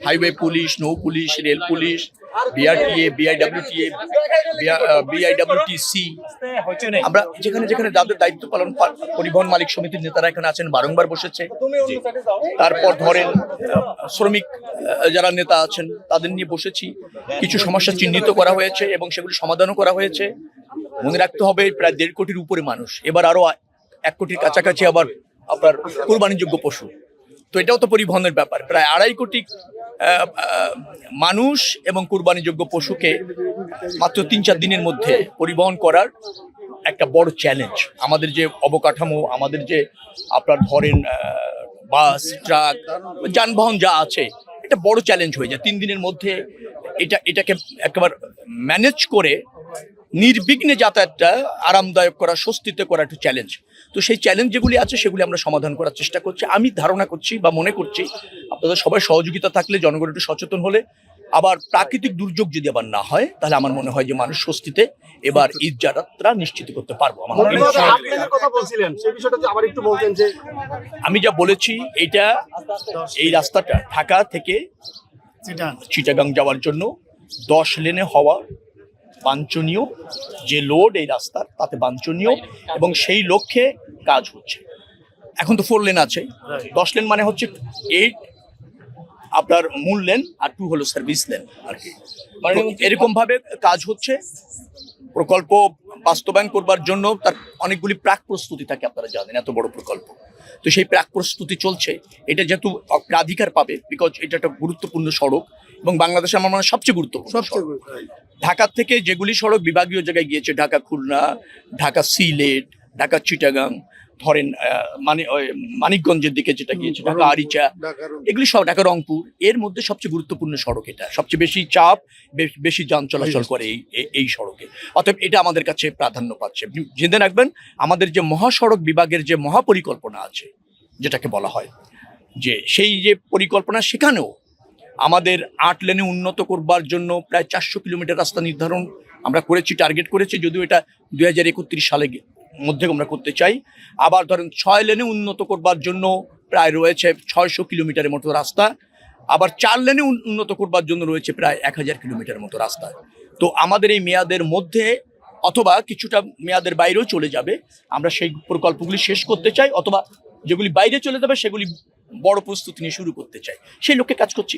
Highway police, নৌ police, rail police, BRTA, BIWTA, BIWTC, আমরা যেখানে যেখানে যাদের দায়িত্ব পালন, পরিবহন মালিক সমিতির নেতারা এখানে আছেন, বারংবার বসেছে। তারপর ধরেন শ্রমিক যারা নেতা আছেন তাদের নিয়ে বসেছি, কিছু সমস্যা চিহ্নিত করা হয়েছে এবং সেগুলি সমাধানও করা হয়েছে। মনে রাখতে হবে প্রায় 1.5 কোটির উপরে মানুষ, এবার আরো 1 কোটির কাছাকাছি আবার আপনার কোরবানিযোগ্য পশু, তো এটাও তো পরিবহনের ব্যাপার। প্রায় 2.5 কোটি মানুষ এবং কোরবানিযোগ্য পশুকে মাত্র 3-4 দিনের মধ্যে পরিবহন করার একটা বড় চ্যালেঞ্জ। আমাদের যে অবকাঠামো, আমাদের যে আপনার ধরেন বাস, ট্রাক, যানবাহন যা আছে, এটা বড় চ্যালেঞ্জ হয়ে যায় 3 দিনের মধ্যে। এটাকে একেবারে ম্যানেজ করে নির্বিঘ্নে যাতায়াতটা আরামদায়ক করা, স্বস্তিতে করা একটা চ্যালেঞ্জ। তো সেই চ্যালেঞ্জ যেগুলি আছে সেগুলি আমরা সমাধান করার চেষ্টা করছি। আমি ধারণা করছি বা মনে করছি আপনাদের সবাই সহযোগিতা থাকলে, জনগণ একটু সচেতন হলে, আবার প্রাকৃতিক দুর্যোগ যদি আবার না হয়, তাহলে আমার মনে হয় যে মানুষ স্বস্তিতে এবার ঈদ যাত্রা নিশ্চিত করতে পারবো। আমি যা বলেছি, এই রাস্তাটা ঢাকা থেকে চিটাগাং যাওয়ার জন্য 10 লেনে হওয়া বাঞ্ছনীয়, যে লোড এই রাস্তার তাতে বাঞ্ছনীয়, এবং সেই লক্ষ্যে কাজ হচ্ছে। এখন তো 4 লেন আছে, 10 লেন মানে হচ্ছে 8 আপনার মূল লেন আর 2 হলো সার্ভিস লেন আর কি। মানে এরকম ভাবে কাজ হচ্ছে। প্রকল্প বাস্তবায়ন করবার জন্য তার অনেকগুলি প্রাক প্রস্তুতি থাকে, আপনারা জানেন, এত বড় প্রকল্প। তো সেই প্রাক প্রস্তুতি চলছে। এটা যেহেতু অগ্রাধিকার পাবে, বিকজ এটা একটা গুরুত্বপূর্ণ সড়ক এবং বাংলাদেশে আমার মনে হয় সবচেয়ে গুরুত্বপূর্ণ। ঢাকার থেকে যেগুলি সড়ক বিভাগীয় জায়গায় গিয়েছে, ঢাকা খুলনা, ঢাকা সিলেট, ঢাকা চিটাগাং, ধরেন মানিকগঞ্জের দিকে যেটা গিয়েছে, ঢাকা আরিচা, এগুলি সব, ঢাকা রংপুর, এর মধ্যে সবচেয়ে গুরুত্বপূর্ণ সড়ক এটা। সবচেয়ে বেশি চাপ, বেশি যান চলাচল করে এই সড়কে। অতএব এটা আমাদের কাছে প্রাধান্য পাচ্ছে। জেনে রাখবেন, আমাদের যে মহাসড়ক বিভাগের যে মহাপরিকল্পনা আছে, যেটাকে বলা হয়, যে সেই যে পরিকল্পনা, সেখানেও আমাদের 8 লেনে উন্নত করবার জন্য প্রায় 400 কিলোমিটার রাস্তা নির্ধারণ আমরা করেছি, টার্গেট করেছি, যদিও এটা 2031 সালে মধ্যে আমরা করতে চাই। আবার ধরেন 6 লেনে উন্নত করবার জন্য প্রায় রয়েছে 600 কিলোমিটারের মতো রাস্তা। আবার 4 লেনে উন্নত করবার জন্য রয়েছে প্রায় 1000 কিলোমিটারের মতো রাস্তা। তো আমাদের এই মেয়াদের মধ্যে, অথবা কিছুটা মেয়াদের বাইরেও চলে যাবে, আমরা সেই প্রকল্পগুলি শেষ করতে চাই, অথবা যেগুলি বাইরে চলে যাবে সেগুলি বড় প্রস্তুতি নিয়ে শুরু করতে চাই। সেই লক্ষ্যে কাজ করছি।